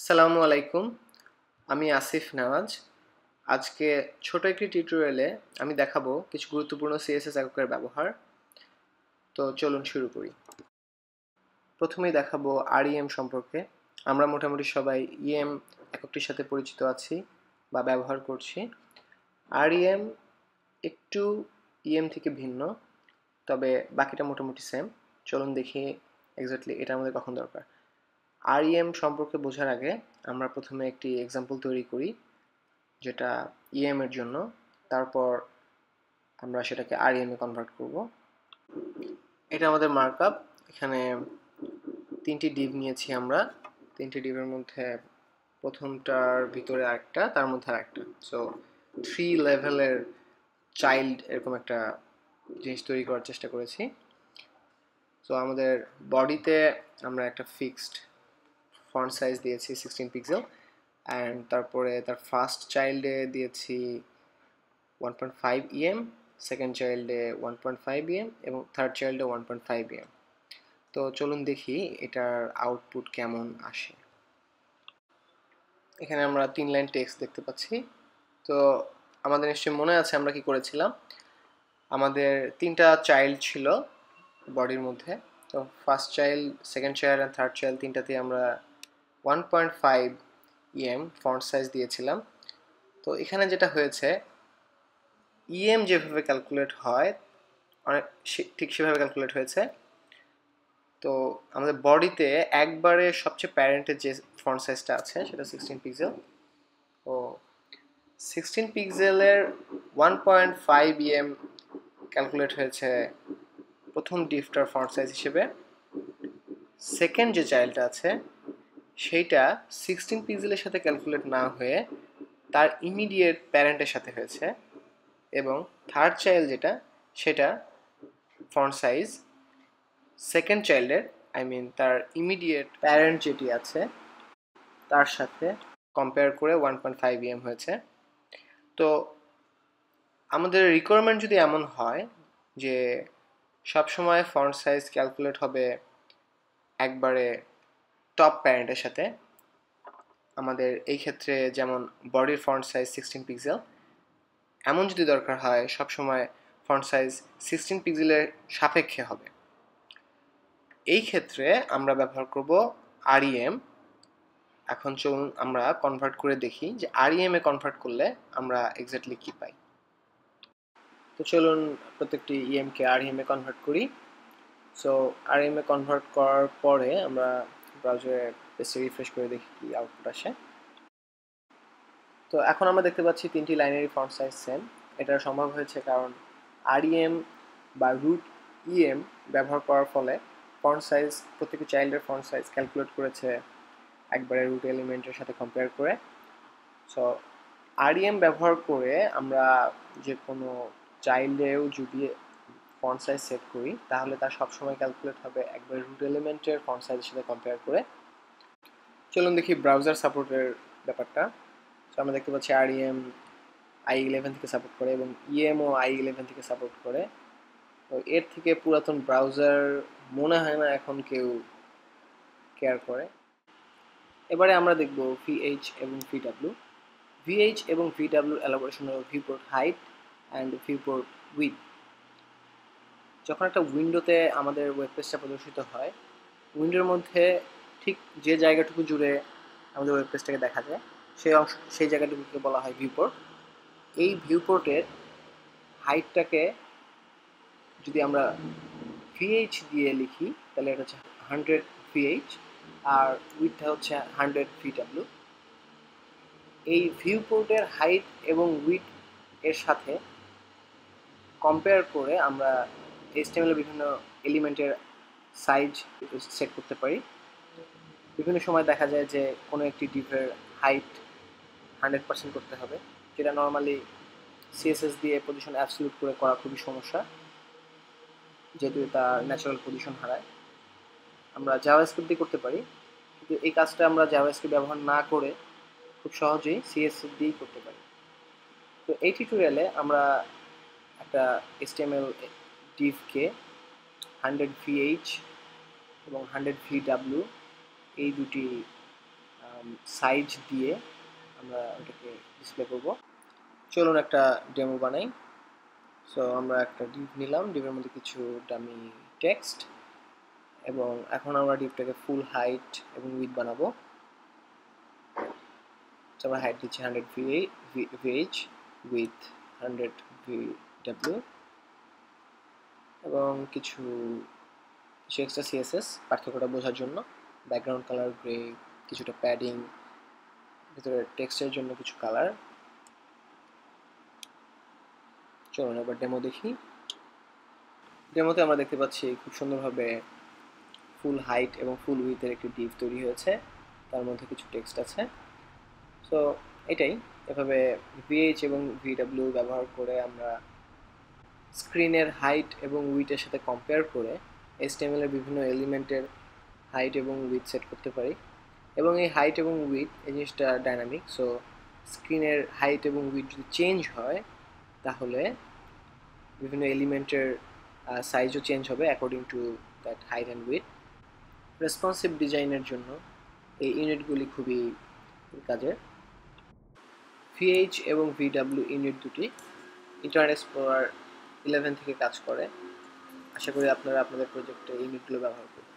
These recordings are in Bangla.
আসসালামু আলাইকুম। আমি আসিফ নেওয়াজ। আজকে ছোট একটি টিউটোরিয়ালে আমি দেখাবো কিছু গুরুত্বপূর্ণ সিএসএস এককের ব্যবহার। তো চলুন শুরু করি। প্রথমেই দেখাবো আরইএম সম্পর্কে। আমরা মোটামুটি সবাই ইএম এককটির সাথে পরিচিত আছি বা ব্যবহার করছি। আরইএম একটু ইএম থেকে ভিন্ন, তবে বাকিটা মোটামুটি সেম। চলুন দেখি এক্স্যাক্টলি এটা আমাদের কখন দরকার। আরইএম সম্পর্কে বোঝার আগে আমরা প্রথমে একটি এক্সাম্পল তৈরি করি, যেটা ইএম এর জন্য। তারপর আমরা সেটাকে আরইএম এ কনভার্ট করব। এটা আমাদের মার্কআপ। এখানে 3টি ডিভ নিয়েছি আমরা। 3টি ডিভের মধ্যে প্রথমটার ভিতরে আরেকটা, তার মধ্যে আরেকটা। সো 3 লেভেলের চাইল্ড এরকম একটা জিনিস তৈরি করার চেষ্টা করেছি। সো আমাদের বডিতে আমরা একটা ফিক্সড ফন্ট সাইজ দিয়েছি 16 পিক্সেল, অ্যান্ড তারপরে তার ফার্স্ট চাইল্ডে দিয়েছি 1.5 EM, সেকেন্ড চাইল্ডে 1.5 EM এবং থার্ড চাইল্ডে 1.5 EM। তো চলুন দেখি এটার আউটপুট কেমন আসে। এখানে আমরা 3 লাইন টেক্সট দেখতে পাচ্ছি। তো আমাদের নিশ্চয়ই মনে আছে আমরা কি করেছিলাম। আমাদের 3টা চাইল্ড ছিল বডির মধ্যে। তো first child, second child and third child তিনটাতেই আমরা 1.5 EM ফন্ট সাইজ দিয়েছিলাম। তো এখানে যেটা হয়েছে, ইএম যেভাবে ক্যালকুলেট হয় অনেক ঠিক সেভাবে ক্যালকুলেট হয়েছে। তো আমাদের বডিতে একবারে সবচেয়ে প্যারেন্টের যে ফন্ট সাইজটা আছে সেটা 16 পিক্সেল। ও 16 পিক্সেলের 1.5 EM ক্যালকুলেট হয়েছে প্রথম ডিফটার ফন্ট সাইজ হিসেবে। সেকেন্ড যে চাইল্ডটা আছে সেইটা 16 পিক্সেলের সাথে ক্যালকুলেট না হয়ে তার ইমিডিয়েট প্যারেন্টের সাথে হয়েছে। এবং থার্ড চাইল্ড যেটা, সেটা ফন্ট সাইজ সেকেন্ড চাইল্ডের, তার ইমিডিয়েট প্যারেন্ট যেটি আছে তার সাথে কম্পেয়ার করে 1.5 EM হয়েছে। তো আমাদের রিকোয়ারমেন্ট যদি এমন হয় যে সবসময় ফন্ট সাইজ ক্যালকুলেট হবে একবারে টপ প্যারেন্টের সাথে, আমাদের এই ক্ষেত্রে যেমন বডির ফন্ট সাইজ 16 পিক্সেল, এমন যদি দরকার হয় সবসময় ফন্ট সাইজ 16 পিক্সেলের সাপেক্ষে হবে, এই ক্ষেত্রে আমরা ব্যবহার করব আরইএম। এখন চলুন আমরা কনভার্ট করে দেখি যে আরইএম এ কনভার্ট করলে আমরা এক্স্যাক্টলি কি পাই। তো চলুন প্রত্যেকটি ইএম কে আরইএম এ কনভার্ট করি। সো আরইএম এ কনভার্ট করার পরে আমরা ব্রাউজারে পেজটা রিফ্রেশ করে দেখি কি আউটপুট আসে। তো এখন আমরা দেখতে পাচ্ছি 3টি লাইনেরই ফন্ট সাইজ সেম। এটা সম্ভব হয়েছে কারণ আরইএম বা রুট ইএম ব্যবহার করার ফলে ফন্ট সাইজ, প্রত্যেকটি চাইল্ডের ফন্ট সাইজ ক্যালকুলেট করেছে একবারে রুট এলিমেন্টের সাথে কম্পেয়ার করে। সো আরইএম ব্যবহার করে আমরা যে কোনো চাইল্ডেও যদি ফন্ট সাইজ সেট করি তাহলে তার সবসময় ক্যালকুলেট হবে একবারে রুট এলিমেন্টের ফন্ট সাইজের সাথে কম্পেয়ার করে। চলুন দেখি ব্রাউজার সাপোর্টের ব্যাপারটা। সো আমরা দেখতে পাচ্ছি আরইএম i11 থেকে সাপোর্ট করে এবং ইএমও i11 থেকে সাপোর্ট করে। তো এর থেকে পুরাতন ব্রাউজার মনে হয় না এখন কেউ কেয়ার করে। এবারে আমরা দেখব VH এবং VW। VH এবং VW এলাবোরেশন হলো viewport height and viewport width. যখন একটা উইন্ডোতে আমাদের ওয়েব পেজটা প্রদর্শিত হয়, উইন্ডোর মধ্যে ঠিক যে জায়গাটুকু জুড়ে আমাদের ওয়েব পেজটাকে দেখা যায় সেই জায়গাটুকুকে বলা হয় ভিউপোর্ট। এই ভিউপোর্টের হাইটটাকে যদি আমরা VH দিয়ে লিখি তাহলে এটা হচ্ছে 100 VH, আর উইডথটা হচ্ছে 100 VW। এই ভিউপোর্টের হাইট এবং উইডথ এর সাথে কম্পেয়ার করে আমরা HTML এর বিভিন্ন এলিমেন্টের সাইজ সেট করতে পারি। বিভিন্ন সময় দেখা যায় যে কোনো একটি ডিভের হাইট 100% করতে হবে, যেটা নর্মালি CSS দিয়ে পজিশন অ্যাবসলিউট করে করা খুবই সমস্যা, যেহেতু এটা ন্যাচারাল পজিশন হারায়। আমরা জাভাস্ক্রিপ্ট দিয়ে করতে পারি, কিন্তু এই কাজটা আমরা জাভাস্ক্রিপ্ট ব্যবহার না করে খুব সহজেই CSS দিয়েই করতে পারি। তো এই টিউটোরিয়ালে আমরা একটা HTML ডিভকে 100 VH এবং 100 VW এই দুটি সাইজ দিয়ে আমরা ওটাকে ডিসপ্লে করব। চলুন একটা ডেমো বানাই। সো আমরা একটা ডিভ নিলাম, ডিভের মধ্যে কিছু ডামি টেক্সট, এবং এখন আমরা ডিভটাকে ফুল হাইট এবং উইথ বানাবো। আমরা হাইট দিচ্ছি 100 VH উইথ 100 VW, এবং কিছু এক্সট্রা CSS পার্থক্যটা বোঝার জন্য, ব্যাকগ্রাউন্ড কালার গ্রে, কিছুটা প্যাডিং, ভিতরে টেক্সটের জন্য কিছু কালার। চলুন এবার ডেমো দেখি। ডেমোতে আমরা দেখতে পাচ্ছি খুব সুন্দরভাবে ফুল হাইট এবং ফুল উইথের একটি ডিভ তৈরি হয়েছে, তার মধ্যে কিছু টেক্সট আছে। সো এটাই, এভাবে VH এবং VW ব্যবহার করে আমরা স্ক্রিনের হাইট এবং উইথের সাথে কম্পেয়ার করে HTML এর বিভিন্ন এলিমেন্টের হাইট এবং উইথ সেট করতে পারি। এবং এই হাইট এবং উইথ এই জিনিসটা ডাইনামিক, সো স্ক্রিনের হাইট এবং উইথ যদি চেঞ্জ হয় তাহলে বিভিন্ন এলিমেন্টের সাইজও চেঞ্জ হবে according to that height and with. Responsive ডিজাইনের জন্য এই ইউনিটগুলি খুবই কাজের। VH এবং VW ইউনিট দুটি ইন্টারনেট এক্সপ্লোরার 11 থেকে কাজ করে। আশা করি আপনারা আপনাদের প্রজেক্টে ইউনিটগুলো ব্যবহার করবেন।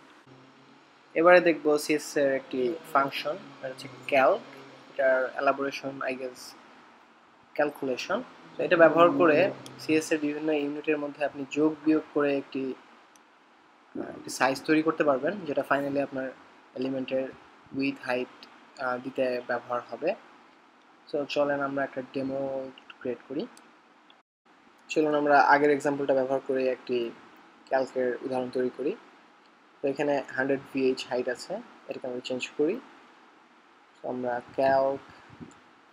এবারে দেখব CSS এর একটি ফাংশন, এটা হচ্ছে ক্যালক। এটার এলাবোরেশন আই গেস ক্যালকুলেশন। তো এটা ব্যবহার করে CSS এর বিভিন্ন ইউনিটের মধ্যে আপনি যোগ বিয়োগ করে একটি সাইজ তৈরি করতে পারবেন, যেটা ফাইনালি আপনার এলিমেন্টের উইথ হাইট দিতে ব্যবহার হবে। সো চলেন আমরা একটা ডেমো ক্রিয়েট করি। চলুন আমরা আগের এক্সাম্পলটা ব্যবহার করে একটি ক্যালকের উদাহরণ তৈরি করি। তো এখানে 100 VH হাইট আছে, এটাকে আমরা চেঞ্জ করি। তো আমরা Calc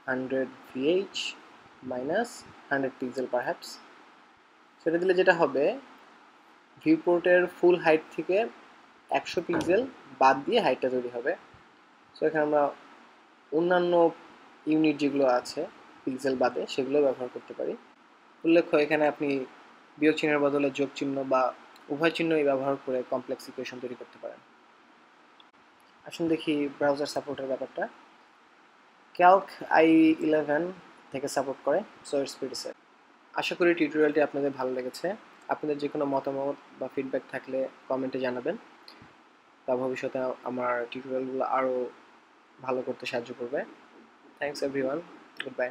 100 VH minus 100 pixel perhaps, সেটা দিলে যেটা হবে, ভিউপোর্টের ফুল হাইট থেকে 100 পিক্সেল বাদ দিয়ে হাইটটা তৈরি হবে। সো এখানে আমরা অন্যান্য ইউনিট যেগুলো আছে পিক্সেল বাদে সেগুলো ব্যবহার করতে পারি। উল্লেখ্য, এখানে আপনি বিয়োগ চিহ্নের বদলে যোগ চিহ্ন বা উভয় চিহ্নই ব্যবহার করে কমপ্লেক্স ইকুয়েশন তৈরি করতে পারেন। আসুন দেখি ব্রাউজার সাপোর্টের ব্যাপারটা। ক্যালক i11 থেকে সাপোর্ট করে, সো ইটস প্রিটি সেফ। আশা করি টিউটোরিয়ালটি আপনাদের ভালো লেগেছে। আপনাদের যে কোনো মতামত বা ফিডব্যাক থাকলে কমেন্টে জানাবেন, তা ভবিষ্যতে আমার টিউটোরিয়ালগুলো আরও ভালো করতে সাহায্য করবে। Thanks everyone, good bye.